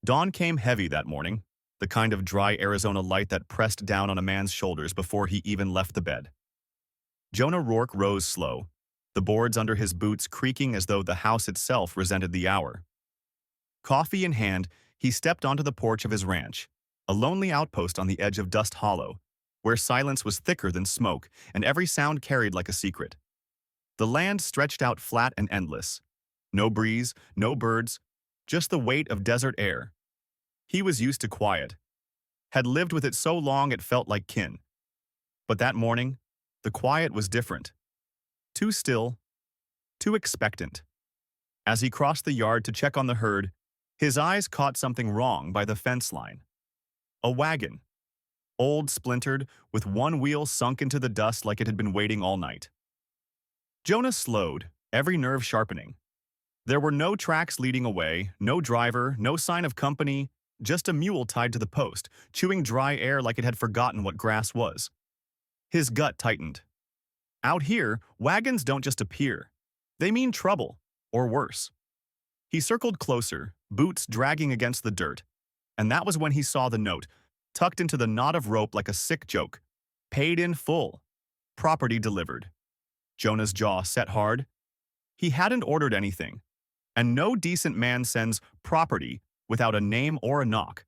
Dawn came heavy that morning, the kind of dry Arizona light that pressed down on a man's shoulders before he even left the bed. Jonah Rourke rose slow, the boards under his boots creaking as though the house itself resented the hour. Coffee in hand, he stepped onto the porch of his ranch, a lonely outpost on the edge of Dust Hollow, where silence was thicker than smoke and every sound carried like a secret. The land stretched out flat and endless. No breeze, no birds, just the weight of desert air. He was used to quiet, had lived with it so long it felt like kin. But that morning, the quiet was different. Too still, too expectant. As he crossed the yard to check on the herd, his eyes caught something wrong by the fence line. A wagon. Old, splintered, with one wheel sunk into the dust like it had been waiting all night. Jonah slowed, every nerve sharpening. There were no tracks leading away, no driver, no sign of company, just a mule tied to the post, chewing dry air like it had forgotten what grass was. His gut tightened. Out here, wagons don't just appear. They mean trouble, or worse. He circled closer, boots dragging against the dirt, and that was when he saw the note, tucked into the knot of rope like a sick joke. Paid in full. Property delivered. Jonah's jaw set hard. He hadn't ordered anything, and no decent man sends property without a name or a knock.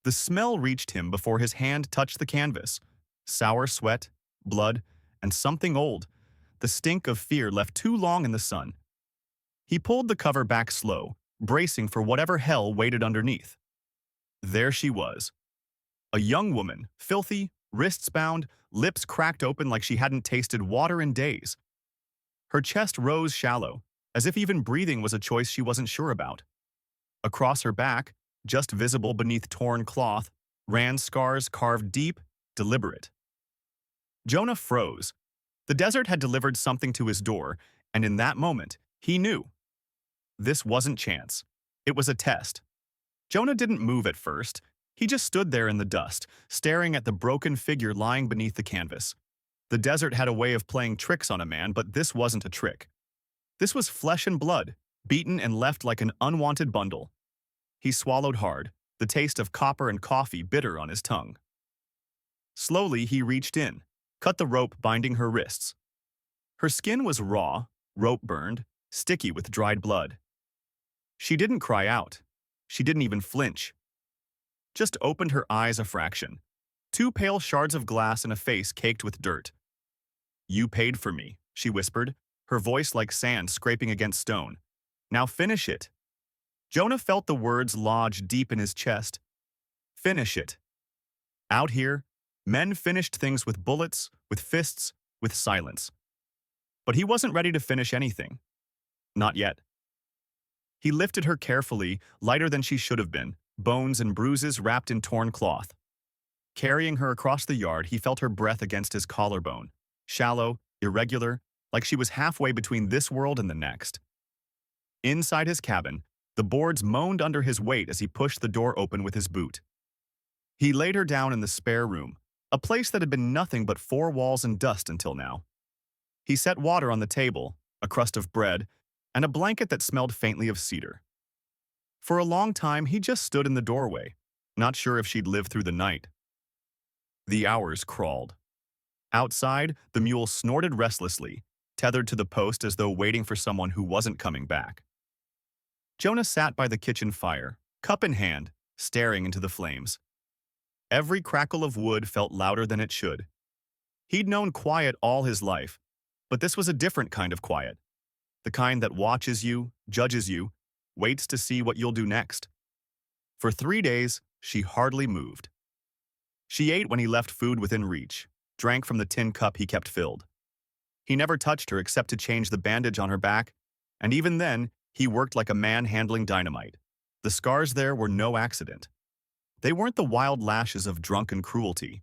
The smell reached him before his hand touched the canvas. Sour sweat, blood, and something old, the stink of fear left too long in the sun. He pulled the cover back slow, bracing for whatever hell waited underneath. There she was. A young woman, filthy, wrists bound, lips cracked open like she hadn't tasted water in days. Her chest rose shallow, as if even breathing was a choice she wasn't sure about. Across her back, just visible beneath torn cloth, ran scars carved deep, deliberate. Jonah froze. The desert had delivered something to his door, and in that moment, he knew. This wasn't chance. It was a test. Jonah didn't move at first. He just stood there in the dust, staring at the broken figure lying beneath the canvas. The desert had a way of playing tricks on a man, but this wasn't a trick. This was flesh and blood, beaten and left like an unwanted bundle. He swallowed hard, the taste of copper and coffee bitter on his tongue. Slowly, he reached in, cut the rope binding her wrists. Her skin was raw, rope-burned, sticky with dried blood. She didn't cry out. She didn't even flinch. Just opened her eyes a fraction. Two pale shards of glass and a face caked with dirt. "You paid for me," she whispered, her voice like sand scraping against stone. "Now finish it." Jonah felt the words lodge deep in his chest. Finish it. Out here, men finished things with bullets, with fists, with silence. But he wasn't ready to finish anything. Not yet. He lifted her carefully, lighter than she should have been, bones and bruises wrapped in torn cloth. Carrying her across the yard, he felt her breath against his collarbone, shallow, irregular, like she was halfway between this world and the next. Inside his cabin, the boards moaned under his weight as he pushed the door open with his boot. He laid her down in the spare room, a place that had been nothing but four walls and dust until now. He set water on the table, a crust of bread, and a blanket that smelled faintly of cedar. For a long time, he just stood in the doorway, not sure if she'd live through the night. The hours crawled. Outside, the mule snorted restlessly, tethered to the post as though waiting for someone who wasn't coming back. Jonah sat by the kitchen fire, cup in hand, staring into the flames. Every crackle of wood felt louder than it should. He'd known quiet all his life, but this was a different kind of quiet. The kind that watches you, judges you, waits to see what you'll do next. For 3 days, she hardly moved. She ate when he left food within reach, drank from the tin cup he kept filled. He never touched her except to change the bandage on her back, and even then, he worked like a man handling dynamite. The scars there were no accident. They weren't the wild lashes of drunken cruelty.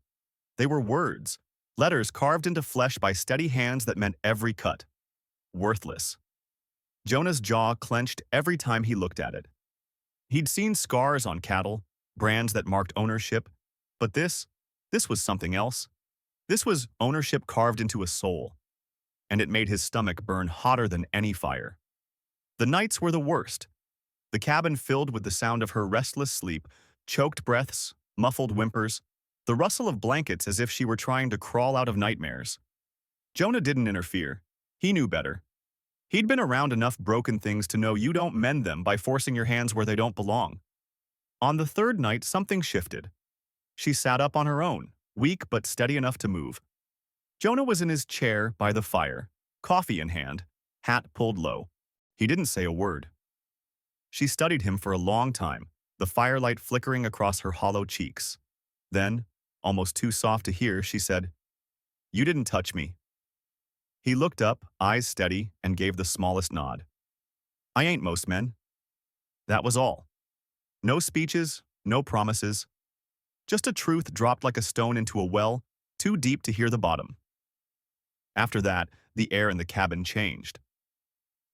They were words, letters carved into flesh by steady hands that meant every cut. Worthless. Jonah's jaw clenched every time he looked at it. He'd seen scars on cattle, brands that marked ownership, but this was something else. This was ownership carved into a soul, and it made his stomach burn hotter than any fire. The nights were the worst. The cabin filled with the sound of her restless sleep, choked breaths, muffled whimpers, the rustle of blankets as if she were trying to crawl out of nightmares. Jonah didn't interfere. He knew better. He'd been around enough broken things to know you don't mend them by forcing your hands where they don't belong. On the third night, something shifted. She sat up on her own, weak but steady enough to move. Jonah was in his chair by the fire, coffee in hand, hat pulled low. He didn't say a word. She studied him for a long time, the firelight flickering across her hollow cheeks. Then, almost too soft to hear, she said, "You didn't touch me." He looked up, eyes steady, and gave the smallest nod. "I ain't most men." That was all. No speeches, no promises. Just a truth dropped like a stone into a well, too deep to hear the bottom. After that, the air in the cabin changed.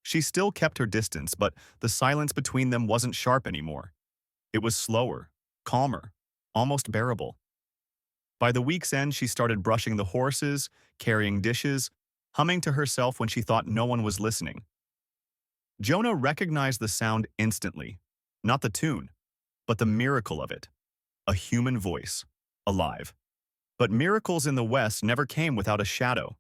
She still kept her distance, but the silence between them wasn't sharp anymore. It was slower, calmer, almost bearable. By the week's end, she started brushing the horses, carrying dishes, humming to herself when she thought no one was listening. Jonah recognized the sound instantly, not the tune, but the miracle of it. A human voice, alive. But miracles in the West never came without a shadow.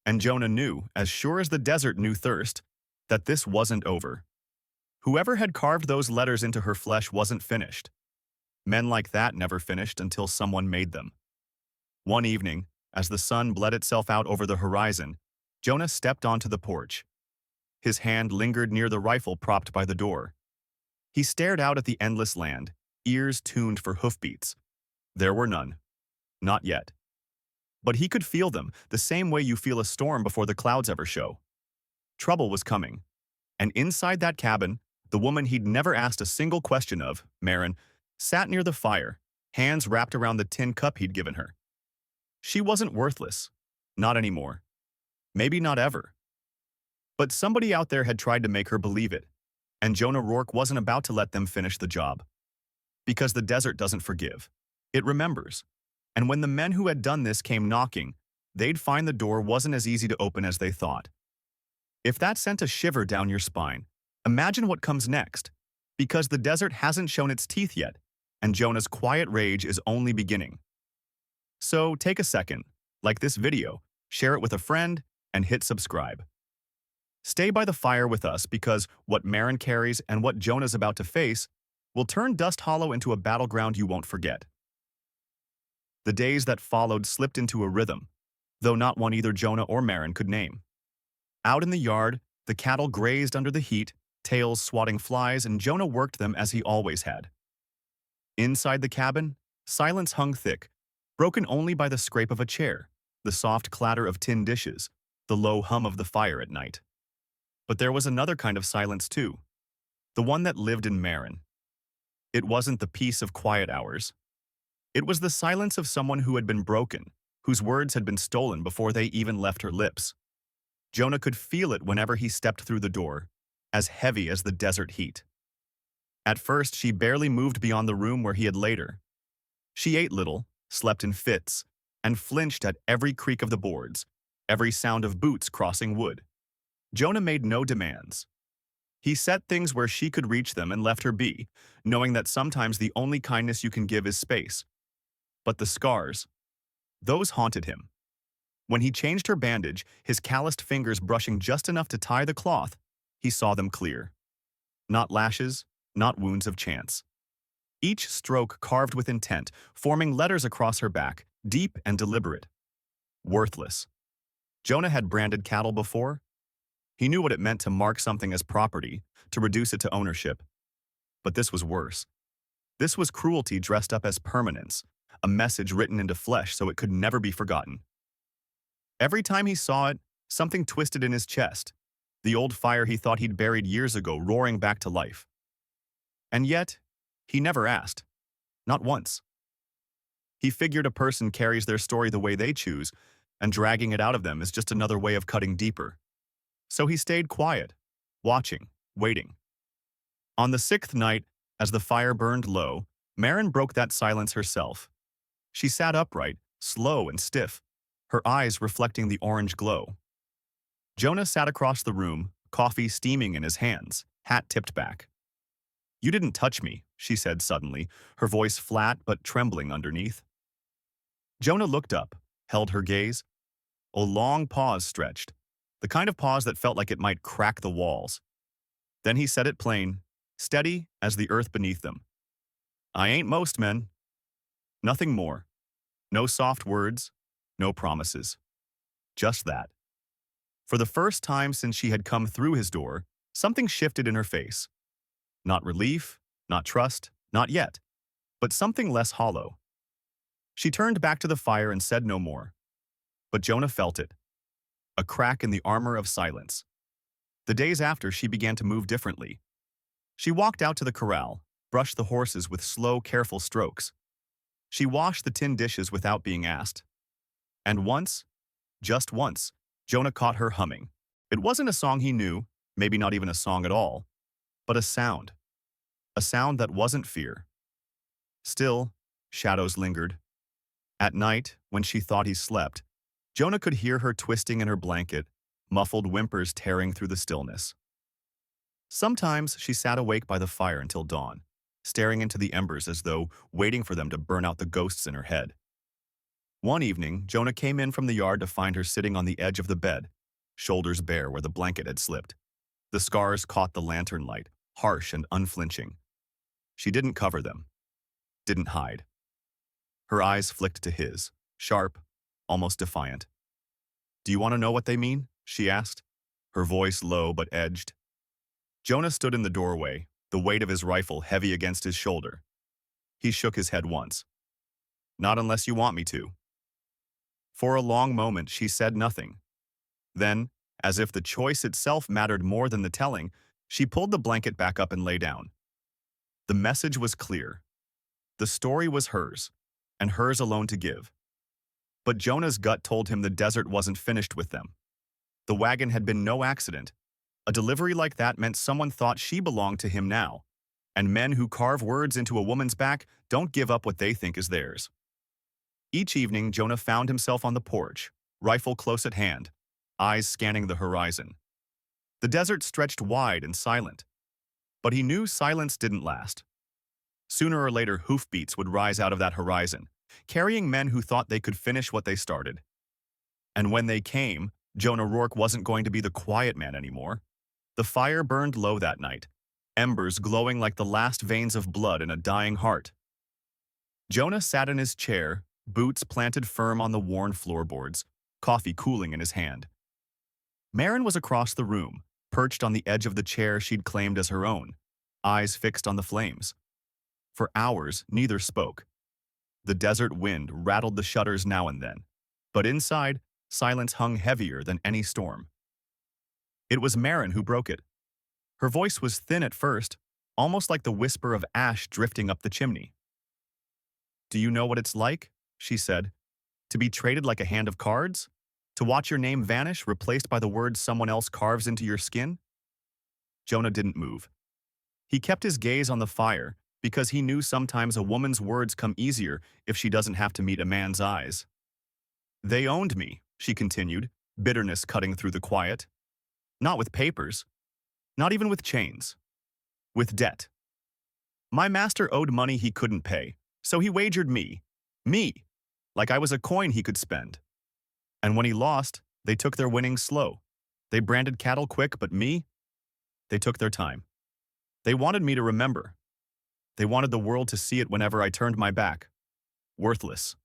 And Jonah knew, as sure as the desert knew thirst, that this wasn't over. Whoever had carved those letters into her flesh wasn't finished. Men like that never finished until someone made them. One evening, as the sun bled itself out over the horizon, Jonah stepped onto the porch. His hand lingered near the rifle propped by the door. He stared out at the endless land, ears tuned for hoofbeats. There were none. Not yet. But he could feel them, the same way you feel a storm before the clouds ever show. Trouble was coming. And inside that cabin, the woman he'd never asked a single question of, Marin, sat near the fire, hands wrapped around the tin cup he'd given her. She wasn't worthless. Not anymore. Maybe not ever. But somebody out there had tried to make her believe it, and Jonah Rourke wasn't about to let them finish the job. Because the desert doesn't forgive. It remembers. And when the men who had done this came knocking, they'd find the door wasn't as easy to open as they thought. If that sent a shiver down your spine, imagine what comes next. Because the desert hasn't shown its teeth yet, and Jonah's quiet rage is only beginning. So take a second, like this video, share it with a friend, and hit subscribe. Stay by the fire with us because what Marin carries and what Jonah's about to face will turn Dust Hollow into a battleground you won't forget. The days that followed slipped into a rhythm, though not one either Jonah or Marin could name. Out in the yard, the cattle grazed under the heat, tails swatting flies, and Jonah worked them as he always had. Inside the cabin, silence hung thick, broken only by the scrape of a chair, the soft clatter of tin dishes, the low hum of the fire at night. But there was another kind of silence too, the one that lived in Marin. It wasn't the peace of quiet hours. It was the silence of someone who had been broken, whose words had been stolen before they even left her lips. Jonah could feel it whenever he stepped through the door, as heavy as the desert heat. At first, she barely moved beyond the room where he had laid her. She ate little, slept in fits, and flinched at every creak of the boards, every sound of boots crossing wood. Jonah made no demands. He set things where she could reach them and left her be, knowing that sometimes the only kindness you can give is space. But the scars, those haunted him. When he changed her bandage, his calloused fingers brushing just enough to tie the cloth, he saw them clear. Not lashes, not wounds of chance. Each stroke carved with intent, forming letters across her back, deep and deliberate. Worthless. Jonah had branded cattle before. He knew what it meant to mark something as property, to reduce it to ownership. But this was worse. This was cruelty dressed up as permanence, a message written into flesh so it could never be forgotten. Every time he saw it, something twisted in his chest, the old fire he thought he'd buried years ago roaring back to life. And yet, he never asked. Not once. He figured a person carries their story the way they choose, and dragging it out of them is just another way of cutting deeper. So he stayed quiet, watching, waiting. On the sixth night, as the fire burned low, Marin broke that silence herself. She sat upright, slow and stiff, her eyes reflecting the orange glow. Jonah sat across the room, coffee steaming in his hands, hat tipped back. You didn't touch me, she said suddenly, her voice flat but trembling underneath. Jonah looked up, held her gaze. A long pause stretched, the kind of pause that felt like it might crack the walls. Then he said it plain, steady as the earth beneath them. I ain't most men. Nothing more. No soft words, no promises. Just that. For the first time since she had come through his door, something shifted in her face. Not relief, not trust, not yet, but something less hollow. She turned back to the fire and said no more. But Jonah felt it. A crack in the armor of silence. The days after, she began to move differently. She walked out to the corral, brushed the horses with slow, careful strokes. She washed the tin dishes without being asked. And once, just once, Jonah caught her humming. It wasn't a song he knew, maybe not even a song at all, but a sound. A sound that wasn't fear. Still, shadows lingered. At night, when she thought he slept, Jonah could hear her twisting in her blanket, muffled whimpers tearing through the stillness. Sometimes she sat awake by the fire until dawn, staring into the embers as though waiting for them to burn out the ghosts in her head. One evening, Jonah came in from the yard to find her sitting on the edge of the bed, shoulders bare where the blanket had slipped. The scars caught the lantern light, harsh and unflinching. She didn't cover them, didn't hide. Her eyes flicked to his, sharp, almost defiant. Do you want to know what they mean? She asked, her voice low but edged. Jonah stood in the doorway, the weight of his rifle heavy against his shoulder. He shook his head once. Not unless you want me to. For a long moment, she said nothing. Then, as if the choice itself mattered more than the telling, she pulled the blanket back up and lay down. The message was clear. The story was hers, and hers alone to give. But Jonah's gut told him the desert wasn't finished with them. The wagon had been no accident. A delivery like that meant someone thought she belonged to him now, and men who carve words into a woman's back don't give up what they think is theirs. Each evening, Jonah found himself on the porch, rifle close at hand, eyes scanning the horizon. The desert stretched wide and silent, but he knew silence didn't last. Sooner or later, hoofbeats would rise out of that horizon, carrying men who thought they could finish what they started. And when they came, Jonah Rourke wasn't going to be the quiet man anymore. The fire burned low that night, embers glowing like the last veins of blood in a dying heart. Jonah sat in his chair, boots planted firm on the worn floorboards, coffee cooling in his hand. Marin was across the room, perched on the edge of the chair she'd claimed as her own, eyes fixed on the flames. For hours, neither spoke. The desert wind rattled the shutters now and then, but inside, silence hung heavier than any storm. It was Marin who broke it. Her voice was thin at first, almost like the whisper of ash drifting up the chimney. Do you know what it's like, she said, to be traded like a hand of cards? To watch your name vanish, replaced by the words someone else carves into your skin? Jonah didn't move. He kept his gaze on the fire because he knew sometimes a woman's words come easier if she doesn't have to meet a man's eyes. They owned me, she continued, bitterness cutting through the quiet. Not with papers, not even with chains. With debt. My master owed money he couldn't pay, so he wagered me, like I was a coin he could spend. And when he lost, they took their winnings slow. They branded cattle quick, but me? They took their time. They wanted me to remember. They wanted the world to see it whenever I turned my back. Worthless.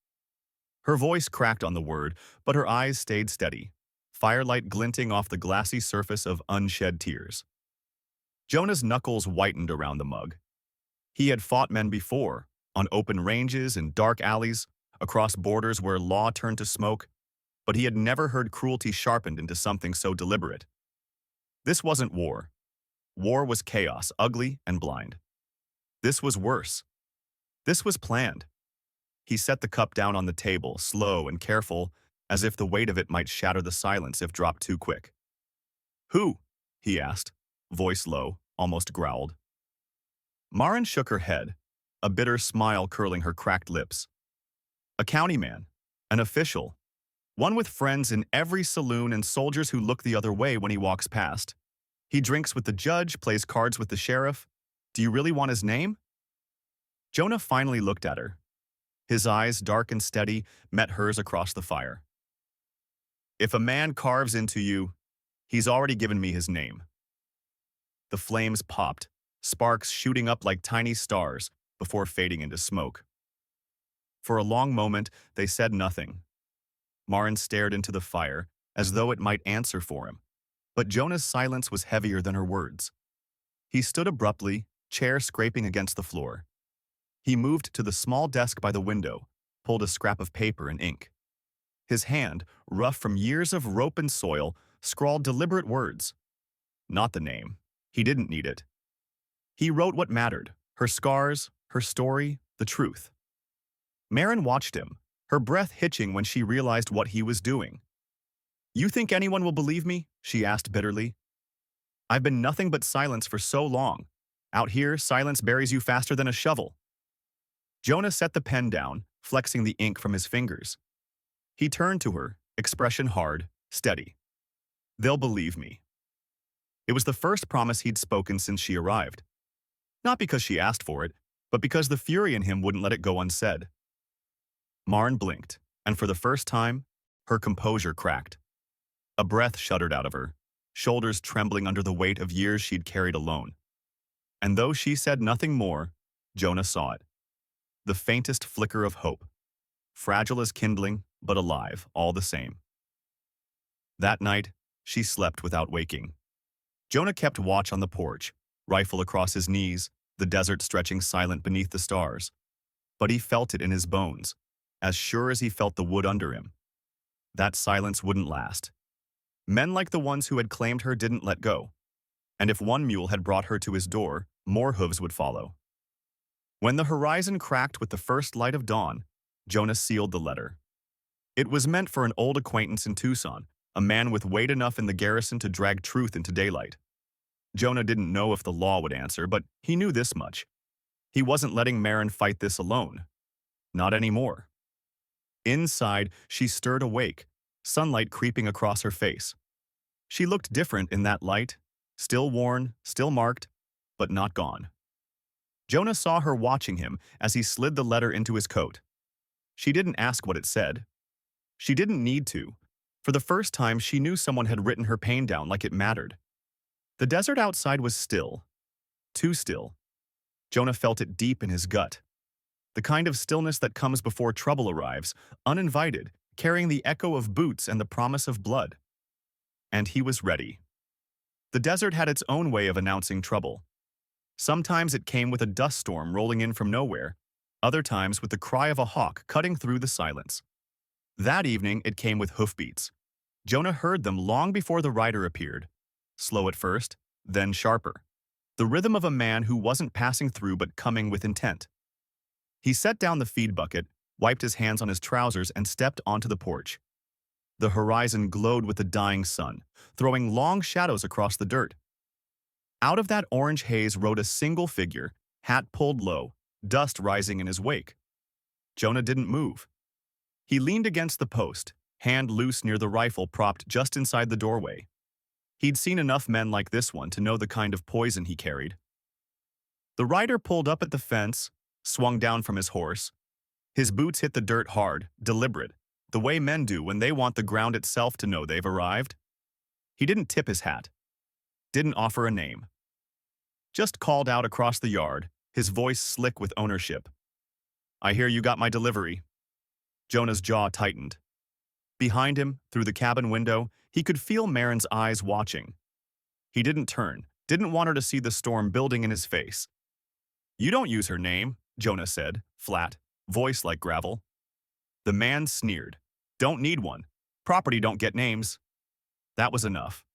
Her voice cracked on the word, but her eyes stayed steady, firelight glinting off the glassy surface of unshed tears. Jonah's knuckles whitened around the mug. He had fought men before, on open ranges and dark alleys, across borders where law turned to smoke, but he had never heard cruelty sharpened into something so deliberate. This wasn't war. War was chaos, ugly and blind. This was worse. This was planned. He set the cup down on the table, slow and careful, as if the weight of it might shatter the silence if dropped too quick. Who? He asked, voice low, almost growled. Marin shook her head, a bitter smile curling her cracked lips. A county man, an official, one with friends in every saloon and soldiers who look the other way when he walks past. He drinks with the judge, plays cards with the sheriff, Do you really want his name? Jonah finally looked at her. His eyes, dark and steady, met hers across the fire. If a man carves into you, he's already given me his name. The flames popped, sparks shooting up like tiny stars before fading into smoke. For a long moment, they said nothing. Maren stared into the fire, as though it might answer for him. But Jonah's silence was heavier than her words. He stood abruptly, chair scraping against the floor. He moved to the small desk by the window, pulled a scrap of paper and ink. His hand, rough from years of rope and soil, scrawled deliberate words. Not the name. He didn't need it. He wrote what mattered, her scars, her story, the truth. Maren watched him, her breath hitching when she realized what he was doing. You think anyone will believe me? She asked bitterly. I've been nothing but silence for so long. Out here, silence buries you faster than a shovel. Jonah set the pen down, flexing the ink from his fingers. He turned to her, expression hard, steady. They'll believe me. It was the first promise he'd spoken since she arrived. Not because she asked for it, but because the fury in him wouldn't let it go unsaid. Maren blinked, and for the first time, her composure cracked. A breath shuddered out of her, shoulders trembling under the weight of years she'd carried alone. And though she said nothing more, Jonah saw it. The faintest flicker of hope. Fragile as kindling, but alive, all the same. That night, she slept without waking. Jonah kept watch on the porch, rifle across his knees, the desert stretching silent beneath the stars. But he felt it in his bones, as sure as he felt the wood under him. That silence wouldn't last. Men like the ones who had claimed her didn't let go. And if one mule had brought her to his door, more hooves would follow. When the horizon cracked with the first light of dawn, Jonah sealed the letter. It was meant for an old acquaintance in Tucson, a man with weight enough in the garrison to drag truth into daylight. Jonah didn't know if the law would answer, but he knew this much. He wasn't letting Maren fight this alone. Not anymore. Inside, she stirred awake, sunlight creeping across her face. She looked different in that light, still worn, still marked, but not gone. Jonah saw her watching him as he slid the letter into his coat. She didn't ask what it said. She didn't need to. For the first time, she knew someone had written her pain down like it mattered. The desert outside was still. Too still. Jonah felt it deep in his gut. The kind of stillness that comes before trouble arrives, uninvited, carrying the echo of boots and the promise of blood. And he was ready. The desert had its own way of announcing trouble. Sometimes it came with a dust storm rolling in from nowhere, other times with the cry of a hawk cutting through the silence. That evening, it came with hoofbeats. Jonah heard them long before the rider appeared. Slow at first, then sharper. The rhythm of a man who wasn't passing through but coming with intent. He set down the feed bucket, wiped his hands on his trousers, and stepped onto the porch. The horizon glowed with the dying sun, throwing long shadows across the dirt. Out of that orange haze rode a single figure, hat pulled low, dust rising in his wake. Jonah didn't move. He leaned against the post, hand loose near the rifle propped just inside the doorway. He'd seen enough men like this one to know the kind of poison he carried. The rider pulled up at the fence, swung down from his horse. His boots hit the dirt hard, deliberate, the way men do when they want the ground itself to know they've arrived. He didn't tip his hat. Didn't offer a name. Just called out across the yard, his voice slick with ownership. I hear you got my delivery. Jonah's jaw tightened. Behind him, through the cabin window, he could feel Maren's eyes watching. He didn't turn, didn't want her to see the storm building in his face. You don't use her name, Jonah said, flat, voice like gravel. The man sneered. Don't need one. Property don't get names. That was enough.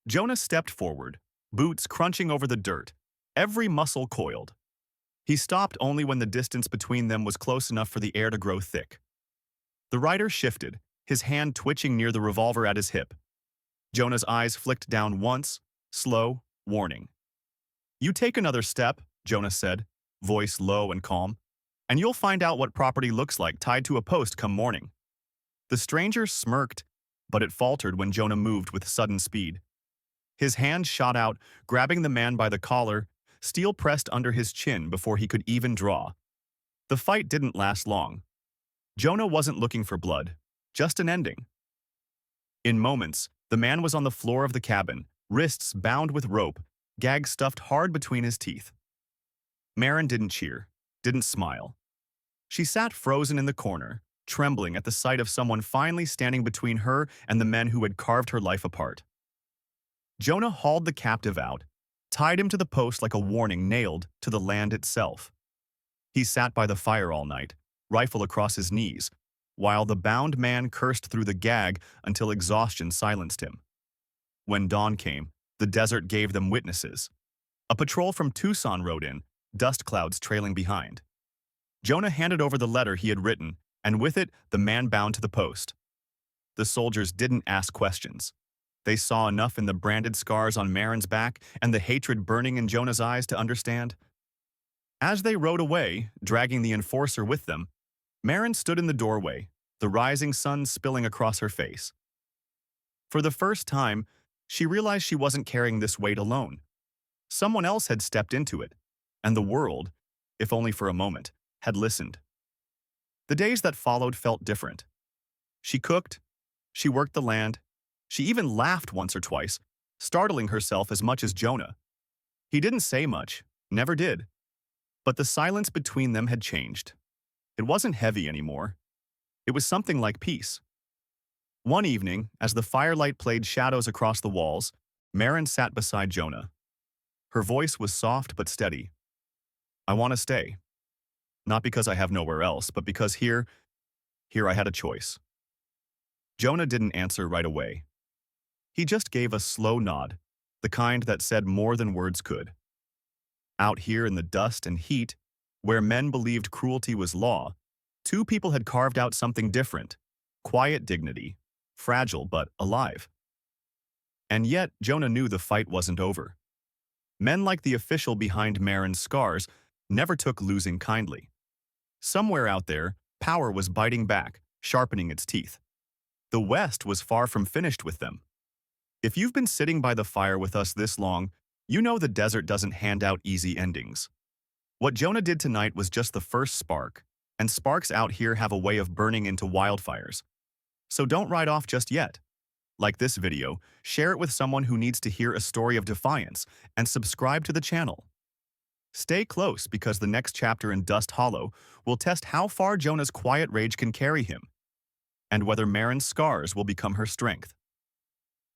Jonah stepped forward, boots crunching over the dirt, every muscle coiled. He stopped only when the distance between them was close enough for the air to grow thick. The rider shifted, his hand twitching near the revolver at his hip. Jonah's eyes flicked down once, slow, warning. You take another step, Jonah said, voice low and calm, and you'll find out what property looks like tied to a post come morning. The stranger smirked, but it faltered when Jonah moved with sudden speed. His hand shot out, grabbing the man by the collar, steel pressed under his chin before he could even draw. The fight didn't last long. Jonah wasn't looking for blood, just an ending. In moments, the man was on the floor of the cabin, wrists bound with rope, gag stuffed hard between his teeth. Maren didn't cheer, didn't smile. She sat frozen in the corner, trembling at the sight of someone finally standing between her and the men who had carved her life apart. Jonah hauled the captive out, tied him to the post like a warning nailed to the land itself. He sat by the fire all night, rifle across his knees, while the bound man cursed through the gag until exhaustion silenced him. When dawn came, the desert gave them witnesses. A patrol from Tucson rode in, dust clouds trailing behind. Jonah handed over the letter he had written, and with it, the man bound to the post. The soldiers didn't ask questions. They saw enough in the branded scars on Maren's back and the hatred burning in Jonah's eyes to understand. As they rode away, dragging the enforcer with them, Maren stood in the doorway, the rising sun spilling across her face. For the first time, she realized she wasn't carrying this weight alone. Someone else had stepped into it, and the world, if only for a moment, had listened. The days that followed felt different. She cooked, she worked the land, she even laughed once or twice, startling herself as much as Jonah. He didn't say much, never did. But the silence between them had changed. It wasn't heavy anymore. It was something like peace. One evening, as the firelight played shadows across the walls, Maren sat beside Jonah. Her voice was soft but steady. "I want to stay. Not because I have nowhere else, but because here I had a choice." Jonah didn't answer right away. He just gave a slow nod, the kind that said more than words could. Out here in the dust and heat, where men believed cruelty was law, two people had carved out something different, quiet dignity, fragile but alive. And yet, Jonah knew the fight wasn't over. Men like the official behind Maren's scars never took losing kindly. Somewhere out there, power was biting back, sharpening its teeth. The West was far from finished with them. If you've been sitting by the fire with us this long, you know the desert doesn't hand out easy endings. What Jonah did tonight was just the first spark, and sparks out here have a way of burning into wildfires. So don't ride off just yet. Like this video, share it with someone who needs to hear a story of defiance, and subscribe to the channel. Stay close because the next chapter in Dust Hollow will test how far Jonah's quiet rage can carry him, and whether Maren's scars will become her strength.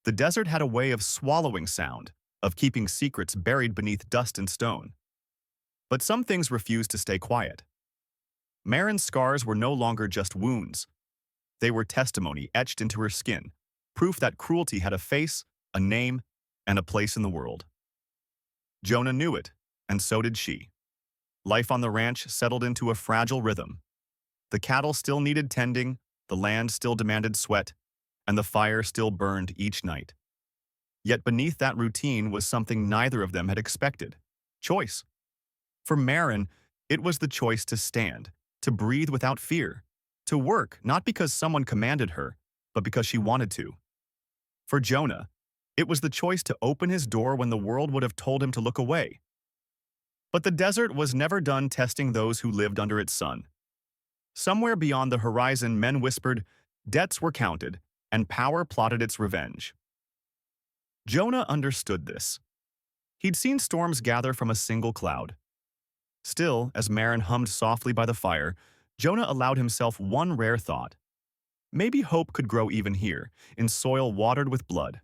The desert had a way of swallowing sound, of keeping secrets buried beneath dust and stone. But some things refused to stay quiet. Maren's scars were no longer just wounds. They were testimony etched into her skin, proof that cruelty had a face, a name, and a place in the world. Jonah knew it, and so did she. Life on the ranch settled into a fragile rhythm. The cattle still needed tending, the land still demanded sweat, and the fire still burned each night. Yet beneath that routine was something neither of them had expected: choice. For Maren, it was the choice to stand, to breathe without fear, to work not because someone commanded her, but because she wanted to. For Jonah, it was the choice to open his door when the world would have told him to look away. But the desert was never done testing those who lived under its sun. Somewhere beyond the horizon, men whispered, debts were counted, and power plotted its revenge. Jonah understood this. He'd seen storms gather from a single cloud. Still, as Maren hummed softly by the fire, Jonah allowed himself one rare thought. Maybe hope could grow even here, in soil watered with blood.